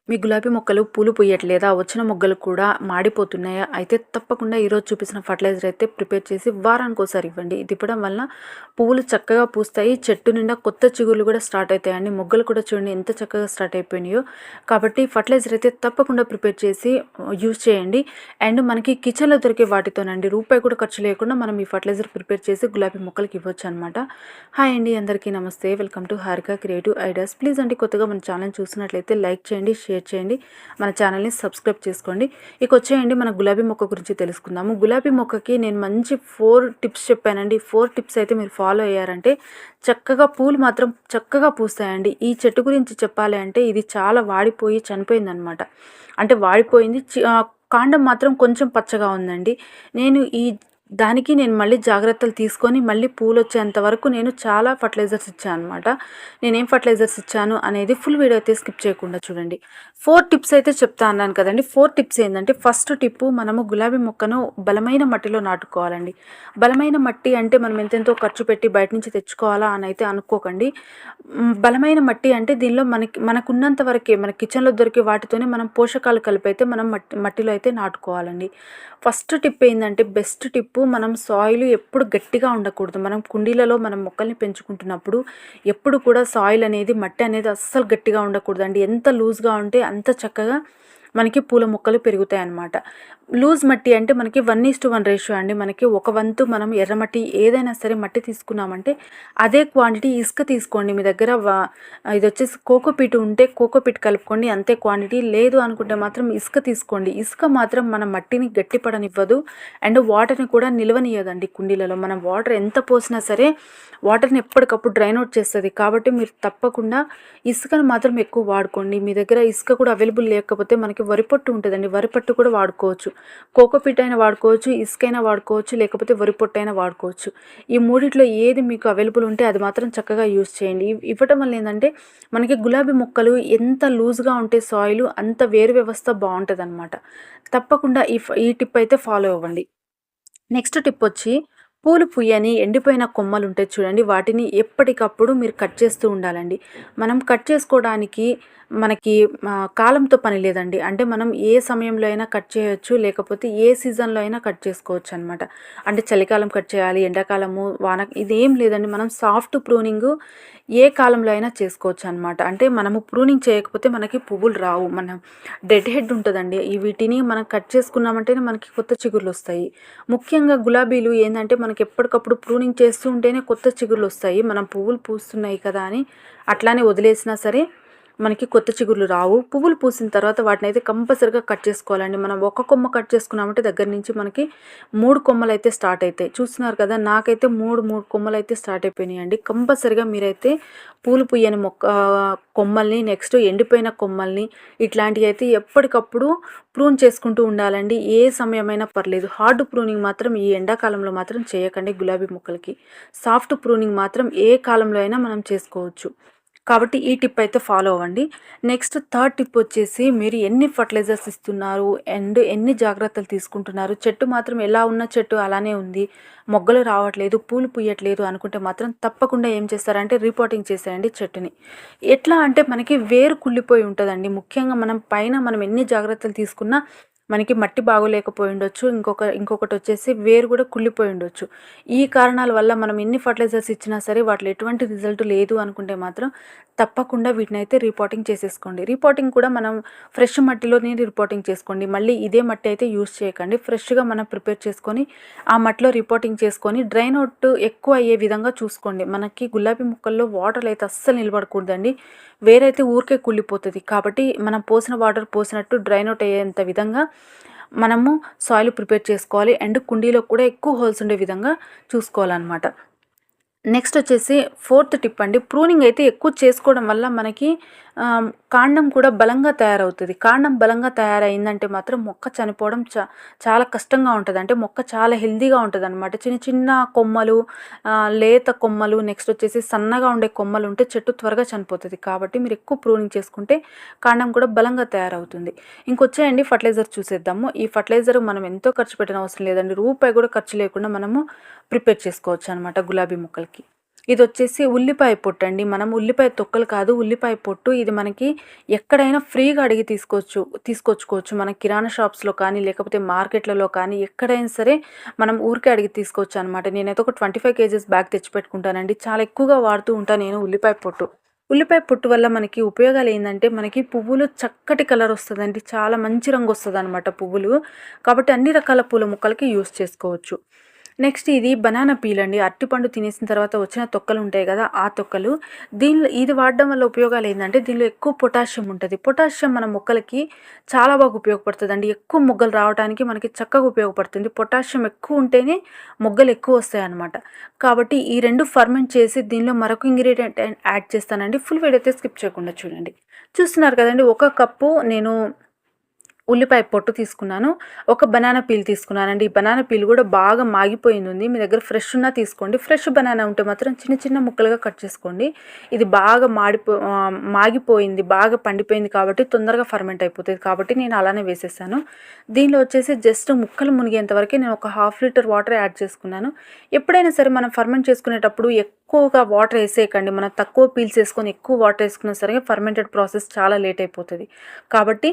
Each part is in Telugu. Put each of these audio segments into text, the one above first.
మీ గులాబీ మొక్కలు పూలు పూయట్లేదా? వచ్చిన మొగ్గలు కూడా మాడిపోతున్నాయా? అయితే తప్పకుండా ఈరోజు చూపిస్తున్న ఫర్టిలైజర్ అయితే ప్రిపేర్ చేసి వారానికోసారి ఇవ్వండి. ఇది ఇవ్వడం వలన పువ్వులు చక్కగా పూస్తాయి. చెట్టు నిండా కొత్త చిగుర్లు కూడా స్టార్ట్ అవుతాయండి. మొగ్గలు కూడా చూడండి ఎంత చక్కగా స్టార్ట్ అయిపోయినాయో. కాబట్టి ఫర్టిలైజర్ అయితే తప్పకుండా ప్రిపేర్ చేసి యూజ్ చేయండి. అండ్ మనకి కిచెన్లో దొరికే వాటితోనండి రూపాయి కూడా ఖర్చు లేకుండా మనం ఈ ఫర్టిలైజర్ ప్రిపేర్ చేసి గులాబీ మొక్కలకి ఇవ్వచ్చు అనమాట. హాయ్ అండి, అందరికీ నమస్తే. Welcome to Harika creative ideas. Please అండి, కొత్తగా మన ఛానల్ చూసినట్లయితే లైక్ చేయండి, షేర్ చేయండి, మన ఛానల్ని సబ్స్క్రైబ్ చేసుకోండి. ఇక వచ్చేయండి మన గులాబీ మొక్క గురించి తెలుసుకుందాము. గులాబీ మొక్కకి నేను మంచి 4 టిప్స్ చెప్పానండి. 4 టిప్స్ అయితే మీరు ఫాలో అయ్యారంటే చక్కగా పూలు మాత్రం చక్కగా పూస్తాయండి. ఈ చెట్టు గురించి చెప్పాలి అంటే ఇది చాలా వాడిపోయి చనిపోయిందనమాట. అంటే వాడిపోయింది, కాండం మాత్రం కొంచెం పచ్చగా ఉందండి. నేను మళ్ళీ జాగ్రత్తలు తీసుకొని మళ్ళీ పూలు వచ్చేంత వరకు నేను చాలా ఫర్టిలైజర్స్ ఇచ్చాను అనమాట. నేనేం ఫర్టిలైజర్స్ ఇచ్చాను అనేది ఫుల్ వీడియో అయితే స్కిప్ చేయకుండా చూడండి. 4 టిప్స్ అయితే చెప్తా అన్నాను కదండి. 4 టిప్స్ ఏంటంటే, ఫస్ట్ టిప్పు, మనము గులాబీ మొక్కను బలమైన మట్టిలో నాటుకోవాలండి. బలమైన మట్టి అంటే మనం ఎంతెంతో ఖర్చు పెట్టి బయట నుంచి తెచ్చుకోవాలా అని అయితే అనుకోకండి. బలమైన మట్టి అంటే దీనిలో మనకున్నంత వరకే మన కిచెన్లో దొరికే వాటితోనే మనం పోషకాలు కలిపి అయితే మనం మట్టిలో అయితే నాటుకోవాలండి. ఫస్ట్ టిప్ ఏంటంటే, బెస్ట్ టిప్పు, మనం సాయిల్ ఎప్పుడు గట్టిగా ఉండకూడదు. మనం కుండీలలో మనం మొక్కల్ని పెంచుకుంటున్నప్పుడు ఎప్పుడు కూడా సాయిల్ అనేది, మట్టి అనేది అస్సలు గట్టిగా ఉండకూడదండి. ఎంత లూజ్గా ఉంటే అంత చక్కగా మనకి పూల మొక్కలు పెరుగుతాయి అన్నమాట. లూజ్ మట్టి అంటే మనకి 1:1 రేషియో అండి. మనకి ఒక వంతు మనం ఎర్రమట్టి ఏదైనా సరే మట్టి తీసుకున్నామంటే అదే క్వాంటిటీ ఇసుక తీసుకోండి. మీ దగ్గర ఇది వచ్చేసి కోకోపీట్ ఉంటే కోకోపీట్ కలుపుకోండి, అంతే క్వాంటిటీ. లేదు అనుకుంటే మాత్రం ఇసుక తీసుకోండి. ఇసుక మాత్రం మన మట్టిని గట్టిపడనివ్వదు అండ్ వాటర్ని కూడా నిల్వనియదండి. కుండీలలో మనం వాటర్ ఎంత పోసినా సరే వాటర్ని ఎప్పటికప్పుడు డ్రైన్ అవుట్ చేస్తుంది. కాబట్టి మీరు తప్పకుండా ఇసుకను మాత్రం ఎక్కువ వాడుకోండి. మీ దగ్గర ఇసుక కూడా అవైలబుల్ లేకపోతే మనకి వరిపొట్టు ఉంటుందండి, వరిపొట్టు కూడా వాడుకోవచ్చు. కోకోపీట్ అయినా వాడుకోవచ్చు, ఇసుకైనా వాడుకోవచ్చు, లేకపోతే వరిపొట్టు అయినా వాడుకోవచ్చు. ఈ మూడిట్లో ఏది మీకు అవైలబుల్ ఉంటే అది మాత్రం చక్కగా యూజ్ చేయండి. ఇవ్వటం వల్ల ఏంటంటే మనకి గులాబీ మొక్కలు ఎంత లూజ్గా ఉంటే సాయిల్ అంత వేరు వ్యవస్థ బాగుంటుంది అనమాట. తప్పకుండా ఈ టిప్ అయితే ఫాలో అవ్వండి. నెక్స్ట్ టిప్ వచ్చి, పూలు పుయ్యని ఎండిపోయిన కొమ్మలు ఉంటాయి చూడండి, వాటిని ఎప్పటికప్పుడు మీరు కట్ చేస్తూ ఉండాలండి. మనం కట్ చేసుకోవడానికి మనకి కాలంతో పని లేదండి. అంటే మనం ఏ సమయంలో అయినా కట్ చేయొచ్చు, లేకపోతే ఏ సీజన్లో అయినా కట్ చేసుకోవచ్చు అనమాట. అంటే చలికాలం కట్ చేయాలి, ఎండాకాలము, ఇదేం లేదండి. మనం సాఫ్ట్ ప్రూనింగ్ ఏ కాలంలో అయినా చేసుకోవచ్చు అనమాట. అంటే మనము ప్రూనింగ్ చేయకపోతే మనకి పువ్వులు రావు. మనం డెడ్ హెడ్ ఉంటుందండి. వీటిని మనం కట్ చేసుకున్నామంటేనే మనకి కొత్త చిగుర్లు వస్తాయి. ముఖ్యంగా గులాబీలు ఏంటంటే మనకి ఎప్పటికప్పుడు ప్రూనింగ్ చేస్తూ ఉంటేనే కొత్త చిగుర్లు వస్తాయి. మనం పువ్వులు పూస్తున్నాయి కదా అని అట్లానే వదిలేసినా సరే మనకి కొత్త చిగుర్లు రావు. పువ్వులు పూసిన తర్వాత వాటిని అయితే కంపల్సరిగా కట్ చేసుకోవాలండి. మనం ఒక కొమ్మ కట్ చేసుకున్నామంటే దగ్గర నుంచి మనకి 3 కొమ్మలు అయితే స్టార్ట్ అవుతాయి. చూస్తున్నారు కదా, నాకైతే మూడు కొమ్మలు అయితే స్టార్ట్ అయిపోయినాయండి. కంపల్సరిగా మీరైతే పూలు పుయ్యని కొమ్మల్ని, నెక్స్ట్ ఎండిపోయిన కొమ్మల్ని, ఇట్లాంటివి అయితే ఎప్పటికప్పుడు ప్రూన్ చేసుకుంటూ ఉండాలండి. ఏ సమయమైనా పర్లేదు. హార్డ్ ప్రూనింగ్ మాత్రం ఈ ఎండాకాలంలో మాత్రం చేయకండి గులాబీ మొక్కలకి. సాఫ్ట్ ప్రూనింగ్ మాత్రం ఏ కాలంలో అయినా మనం చేసుకోవచ్చు. కాబట్టి ఈ టిప్ అయితే ఫాలో అవ్వండి. నెక్స్ట్ థర్డ్ టిప్ వచ్చేసి, మీరు ఎన్ని ఫర్టిలైజర్స్ ఇస్తున్నారు అండ్ ఎన్ని జాగ్రత్తలు తీసుకుంటున్నారు, చెట్టు మాత్రం ఎలా ఉన్న చెట్టు అలానే ఉంది, మొగ్గలు రావట్లేదు, పూలు పూయట్లేదు అనుకుంటే మాత్రం తప్పకుండా ఏం చేస్తారంటే రిపోర్టింగ్ చేసేయండి చెట్టుని. ఎట్లా అంటే మనకి వేరు కుళ్ళిపోయి ఉంటుందండి. ముఖ్యంగా మనం ఎన్ని జాగ్రత్తలు తీసుకున్నా మనకి మట్టి బాగోలేకపోయి ఉండొచ్చు, ఇంకొకటి వచ్చేసి వేరు కూడా కుళ్ళిపోయి ఉండొచ్చు. ఈ కారణాల వల్ల మనం ఎన్ని ఫర్టిలైజర్స్ ఇచ్చినా సరే వాటిలో ఎటువంటి రిజల్ట్ లేదు అనుకుంటే మాత్రం తప్పకుండా వీటిని అయితే రిపోర్టింగ్ చేసేసుకోండి. రిపోర్టింగ్ కూడా మనం ఫ్రెష్ మట్టిలోనే రిపోర్టింగ్ చేసుకోండి. మళ్ళీ ఇదే మట్టి అయితే యూజ్ చేయకండి. ఫ్రెష్గా మనం ప్రిపేర్ చేసుకొని ఆ మట్టిలో రిపోర్టింగ్ చేసుకొని డ్రైన్ అవుట్ ఎక్కువ అయ్యే విధంగా చూసుకోండి. మనకి గులాబీ మొక్కల్లో వాటర్ అయితే అస్సలు నిలబడకూడదండి. వేరైతే ఊరికే కుళ్ళిపోతుంది. కాబట్టి మనం పోసిన వాటర్ పోసినట్టు డ్రైన్ అవుట్ అయ్యేంత విధంగా మనము సాయిల్ ప్రిపేర్ చేసుకోవాలి. అండ్ కుండీలో కూడా ఎక్కువ హోల్స్ ఉండే విధంగా చూసుకోవాలన్నమాట. నెక్స్ట్ వచ్చేసి 4th టిప్ అండి. ప్రూనింగ్ అయితే ఎక్కువ చేసుకోవడం వల్ల మనకి కాండం కూడా బలంగా తయారవుతుంది. కాండం బలంగా తయారైందంటే మాత్రం మొక్క చనిపోవడం చాలా కష్టంగా ఉంటుంది. అంటే మొక్క చాలా హెల్దీగా ఉంటుంది అనమాట. చిన్న చిన్న కొమ్మలు, లేత కొమ్మలు, నెక్స్ట్ వచ్చేసి సన్నగా ఉండే కొమ్మలు ఉంటే చెట్టు త్వరగా చనిపోతుంది. కాబట్టి మీరు ఎక్కువ ప్రూనింగ్ చేసుకుంటే కాండం కూడా బలంగా తయారవుతుంది. ఇంకొచ్చేయండి ఫర్టిలైజర్ చూసేద్దాము. ఈ ఫర్టిలైజర్ మనం ఎంతో ఖర్చు పెట్టిన అవసరం లేదండి. రూపాయి కూడా ఖర్చు లేకుండా మనము ప్రిపేర్ చేసుకోవచ్చు అనమాట గులాబీ మొక్కలకి. ఇదొచ్చేసి ఉల్లిపాయ పొట్టండి. మనం ఉల్లిపాయ తొక్కలు కాదు, ఉల్లిపాయ పొట్టు. ఇది మనకి ఎక్కడైనా ఫ్రీగా అడిగి తీసుకొచ్చుకోవచ్చు. మన కిరాణా షాప్స్‌లో కానీ, లేకపోతే మార్కెట్‌లలో కానీ ఎక్కడైనా సరే మనం ఊరికే అడిగి తీసుకోవచ్చనమాట. నేనైతే ఒక 25 కేజీస్ బ్యాగ్ తెచ్చిపెట్టుకుంటానండి. చాలా ఎక్కువగా వాడుతూ ఉంటాను నేను ఉల్లిపాయ పొట్టు. ఉల్లిపాయ పొట్టు వల్ల మనకి ఉపయోగాలేందంటే, మనకి పువ్వులు చక్కటి కలరొస్తదండి. చాలా మంచి రంగొస్తదనమాట పువ్వులు. కాబట్టి అన్ని రకాల పూల మొక్కలకి యూజ్ చేసుకోవచ్చు. నెక్స్ట్ ఇది బనానా పీల్ అండి. అరటిపండు తినేసిన తర్వాత వచ్చిన తొక్కలుంటాయి గదా! ఆ తొక్కలు. ఇది వాడడం వల్ల ఉపయోగాలేందంటే, దీనిలో ఎక్కువ పొటాషియం ఉంటది. పొటాషియం మన మొక్కలకి చాలా బాగా ఉపయోగపడుతదండి. ఎక్కువ మొగ్గలు రావటానికి మనకి చక్కగా ఉపయోగపడుతుంది. పొటాషియం ఎక్కువుంటేనే మొగ్గలెక్కువొస్తాయనమాట. కాబట్టి ఈ 2 ఫర్మెంట్ చేసి దీనిలో మరొక ఇంగ్రీడియంట్ యాడ్ చేస్తానండి. ఫుల్ వీడియో అయితే స్కిప్ చేయకుండా చూడండి. చూస్తున్నారు కదండీ! 1 కప్పు నేను ఉల్లిపాయ పొట్టు తీసుకున్నాను. ఒక బనానా పీల్ తీసుకున్నానండి. ఈ బనానా పీల్ కూడా బాగా మాగిపోయిందుంది. మీ దగ్గర ఫ్రెష్ ఉన్నా తీసుకోండి. ఫ్రెష్ బనానా ఉంటే మాత్రం చిన్న చిన్న ముక్కలుగా కట్ చేసుకోండి. ఇది బాగా మాగిపోయింది, బాగా పండిపోయింది కాబట్టి తొందరగా ఫర్మెంట్ అయిపోతది. కాబట్టి నేను అలానే వేసేసాను. దీనిలో వచ్చేసి జస్ట్ ముక్కలు మునిగేంత వరకే నేను ఒక 1/2 లీటర్ వాటర్ యాడ్ చేసుకున్నాను. ఎప్పుడైనా సరే మనం ఫర్మెంట్ చేసుకునేటప్పుడు ఎక్కువగా వాటర్ వేసేయకండి. మనం తక్కువ పీల్స్ వేసుకొని ఎక్కువ వాటర్ వేసుకున్నా సరే ఫర్మెంటెడ్ ప్రాసెస్ చాలా లేట్ అయిపోతుంది. కాబట్టి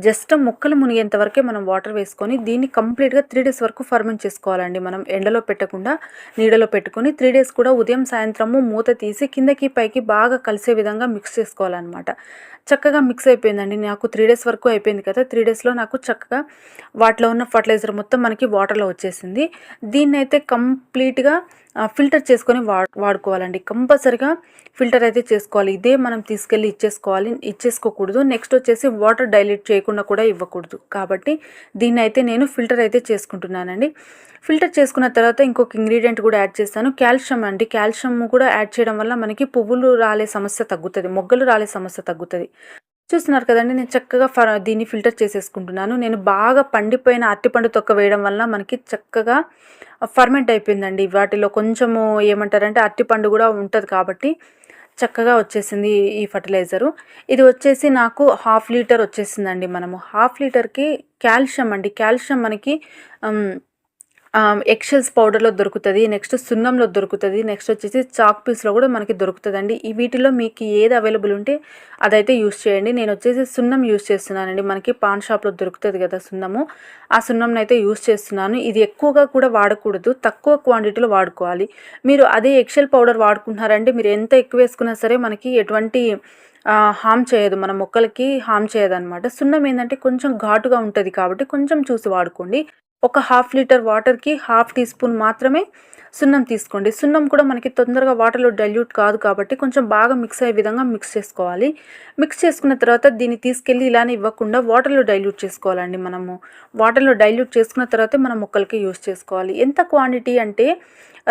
జస్ట్ ముక్కలు మునిగేంత వరకే మనం వాటర్ వేసుకొని దీన్ని కంప్లీట్గా 3 డేస్ వరకు ఫర్మెంట్ చేసుకోవాలండి. మనం ఎండలో పెట్టకుండా నీడలో పెట్టుకొని 3 డేస్ కూడా ఉదయం సాయంత్రము మూత తీసి కిందకి పైకి బాగా కలిసే విధంగా మిక్స్ చేసుకోవాలన్నమాట. చక్కగా మిక్స్ అయిపోయిందండి. నాకు 3 డేస్ వరకు అయిపోయింది కదా! 3 డేస్‌లో నాకు చక్కగా వాటిలో ఉన్న ఫర్టిలైజర్ మొత్తం మనకి వాటర్‌లో వచ్చేసింది. దీన్నైతే కంప్లీట్‌గా ఫిల్టర్ చేసుకొని వాడుకోవాలండి. కంపల్సరీగా ఫిల్టర్ అయితే చేసుకోవాలి. ఇదే మనం తీసుకెళ్ళి ఇచ్చేసుకోకూడదు. నెక్స్ట్ వచ్చేసి వాటర్ డైల్యూట్ చేయకుండా కూడా ఇవ్వకూడదు. కాబట్టి దీన్నైతే నేను ఫిల్టర్ అయితే చేసుకుంటున్నానండి. ఫిల్టర్ చేసుకున్న తర్వాత ఇంకొక ఇంగ్రీడియంట్ కూడా యాడ్ చేస్తాను. కాల్షియం అండి. కాల్షియం కూడా యాడ్ చేయడం వల్ల మనకి పువ్వులు రాలే సమస్య తగ్గుతది. మొగ్గలు రాలే సమస్య తగ్గుతది. చూస్తున్నారు కదండీ! నేను చక్కగా దీన్ని ఫిల్టర్ చేసేసుకుంటున్నాను. నేను బాగా పండిపోయిన అరటిపండు తొక్క వేయడం వల్ల మనకి చక్కగా ఫర్మెంట్ అయిపోయిందండి. వాటిలో కొంచెము ఏమంటారంటే అరటిపండు కూడా ఉంటది కాబట్టి చక్కగా వచ్చేసింది ఈ ఫర్టిలైజరు. ఇది వచ్చేసి నాకు 1/2 లీటర్ వచ్చేసిందండి. మనము 1/2 లీటర్‌కి కాల్షియం అండి. కాల్షియం మనకి ఎగ్‌షెల్స్ పౌడర్‌లో దొరుకుతది. నెక్స్ట్ సున్నంలో దొరుకుతది. నెక్స్ట్ వచ్చేసి చాక్ పీస్‌లో కూడా మనకి దొరుకుతదండి. వీటిలో మీకు ఏది అవైలబుల్ ఉంటే అదైతే యూజ్ చేయండి. నేను వచ్చేసి సున్నం యూజ్ చేస్తున్నానండి. మనకి పాన్ షాప్‌లో దొరుకుతది కదా సున్నము. ఆ సున్నంనైతే యూజ్ చేస్తున్నాను. ఇది ఎక్కువగా కూడా వాడకూడదు. తక్కువ క్వాంటిటీలో వాడుకోవాలి. మీరు అదే ఎగ్‌షెల్ పౌడర్ వాడుకుంటున్నారంటే మీరు ఎంత ఎక్కువ వేసుకున్నా సరే మనకి ఎటువంటి హార్మ్ చేయదు. మన మొక్కలకి హార్మ్ చేయదనమాట. సున్నం ఏందంటే కొంచెం ఘాటుగా ఉంటది కాబట్టి కొంచెం చూసి వాడుకోండి. ఒక 1/2 లీటర్ వాటర్‌కి 1/2 టీ స్పూన్ మాత్రమే సున్నం తీసుకోండి. సున్నం కూడా మనకి తొందరగా వాటర్‌లో డైల్యూట్ కాదు కాబట్టి కొంచెం బాగా మిక్స్ అయ్యే విధంగా మిక్స్ చేసుకోవాలి. మిక్స్ చేసుకున్న తర్వాత దీన్ని తీసుకెళ్ళి ఇలానే ఇవ్వకుండా వాటర్‌లో డైల్యూట్ చేసుకోవాలండి మనము. వాటర్‌లో డైల్యూట్ చేసుకున్న తర్వాతే మనం మొక్కలకి యూజ్ చేసుకోవాలి. ఎంత క్వాంటిటీ అంటే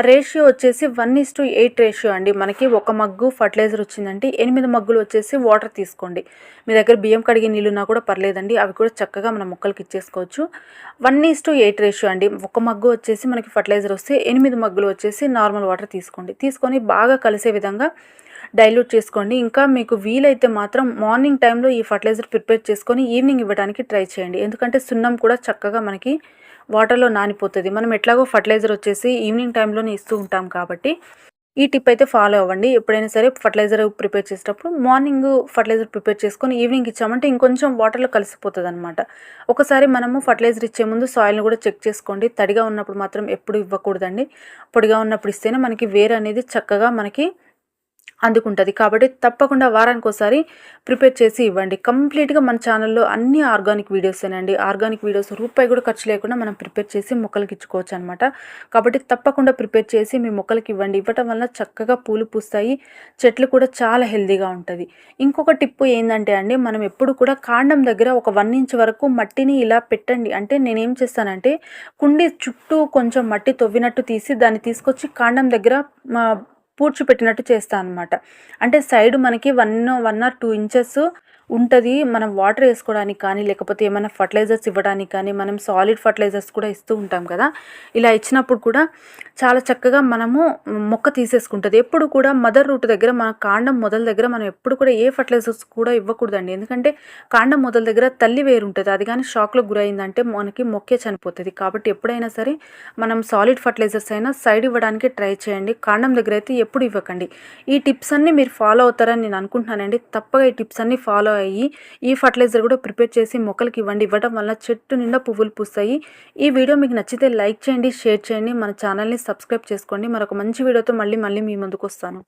రేషియో వచ్చేసి 1:8 రేషియో అండి. మనకి ఒక మగ్గు ఫర్టిలైజర్ వచ్చిందంటే 8 మగ్గులు వచ్చేసి వాటర్ తీసుకోండి. మీ దగ్గర బియ్యం కడిగే నీళ్ళున్నా కూడా పర్లేదండి. అవి కూడా చక్కగా మన మొక్కలకి ఇచ్చేసుకోవచ్చు. 1:8 రేషియో అండి. ఒక మగ్గు వచ్చేసి మనకి ఫర్టిలైజర్ వస్తే 8 మగ్గులు వచ్చేసి నార్మల్ వాటర్ తీసుకోండి. తీసుకొని బాగా కలిసే విధంగా డైల్యూట్ చేసుకోండి. ఇంకా మీకు వీలైతే మాత్రం మార్నింగ్ టైంలో ఈ ఫర్టిలైజర్ ప్రిపేర్ చేసుకొని ఈవినింగ్ ఇవ్వడానికి ట్రై చేయండి. ఎందుకంటే సున్నం కూడా చక్కగా మనకి వాటర్‌లో నానిపోతది. మనం ఎట్లాగో ఫర్టిలైజర్ వచ్చేసి ఈవినింగ్ టైంలోనే ఇస్తూ ఉంటాం కాబట్టి ఈ టిప్ అయితే ఫాలో అవ్వండి. ఎప్పుడైనా సరే ఫర్టిలైజర్ ప్రిపేర్ చేసేటప్పుడు మార్నింగ్ ఫర్టిలైజర్ ప్రిపేర్ చేసుకొని ఈవినింగ్ ఇచ్చామంటే ఇంకొంచెం వాటర్‌లో కలిసిపోతదనమాట. ఒకసారి మనము ఫర్టిలైజర్ ఇచ్చే ముందు సాయిల్‌ని కూడా చెక్ చేసుకోండి. తడిగా ఉన్నప్పుడు మాత్రం ఎప్పుడు ఇవ్వకూడదండి. పొడిగా ఉన్నప్పుడు ఇస్తేనే మనకి వేరు అనేది చక్కగా మనకి అందుకుంటది. కాబట్టి తప్పకుండా వారానికోసారి ప్రిపేర్ చేసి ఇవ్వండి. కంప్లీట్‌గా మన ఛానల్‌లో అన్ని ఆర్గానిక్ వీడియోసేనండి. ఆర్గానిక్ వీడియోస్ రూపాయి కూడా ఖర్చు లేకుండా మనం ప్రిపేర్ చేసి మొక్కలకి ఇచ్చుకోవచ్చనమాట. కాబట్టి తప్పకుండా ప్రిపేర్ చేసి మీ మొక్కలకి ఇవ్వండి. ఇవ్వటం వల్ల చక్కగా పూలు పూస్తాయి. చెట్లు కూడా చాలా హెల్తీగా ఉంటది. ఇంకొక టిప్పు ఏందంటే అండి, మనం ఎప్పుడు కూడా కాండం దగ్గర ఒక 1 ఇంచ్ వరకు మట్టిని ఇలా పెట్టండి. అంటే నేనేం చేస్తానంటే కుండీ చుట్టూ కొంచెం మట్టి తవ్వినట్టు తీసి దాన్ని తీసుకొచ్చి కాండం దగ్గర పూడ్చిపెట్టినట్టు చేస్తా అనమాట. అంటే సైడ్ మనకి 1 ఆర్ 2 ఇంచెస్ ఉంటది. మనం వాటర్ ఏసుకోవడానికి కానీ, లేకపోతే ఏమైనా ఫర్టిలైజర్స్ ఇవ్వడానికి కానీ, మనం సాలిడ్ ఫర్టిలైజర్స్ కూడా ఇస్తూ ఉంటాం కదా! ఇలా ఇచ్చినప్పుడు కూడా చాలా చక్కగా మనము మొక్క తీసేసుకుంటది. ఎప్పుడు కూడా మదర్ రూట్ దగ్గర మన కాండం మొదల దగ్గర మనం ఎప్పుడు కూడా ఏ ఫర్టిలైజర్స్ కూడా ఇవ్వకూడదండి. ఎందుకంటే కాండం మొదల దగ్గర తల్లి వేరు ఉంటది. అది గాని షాక్‌లోకి గురైందంటే మనకి మొక్కే చనిపోతది. కాబట్టి ఎప్పుడైనా సరే మనం సాలిడ్ ఫర్టిలైజర్స్ అయినా సైడ్ ఇవ్వడానికి ట్రై చేయండి. కాండం దగ్గర అయితే ఎప్పుడు ఇవ్వకండి. ఈ టిప్స్ అన్నీ మీరు ఫాలో అవుతారని నేను అనుకుంటున్నానండి. తప్పగా ఈ టిప్స్ అన్నీ ఫాలో అయ్యి ఈ ఫర్టిలైజర్ కూడా ప్రిపేర్ చేసి మొక్కలకి ఇవ్వండి. ఇవ్వడం వల్ల చెట్టు నిండా పువ్వులు పూస్తాయి. ఈ వీడియో మీకు నచ్చితే లైక్ చేయండి, షేర్ చేయండి. మన ఛానల్‌ని సబ్స్క్రైబ్ చేసుకోండి. మరొక మంచి వీడియోతో మళ్ళీ మీ ముందుకు వస్తాను.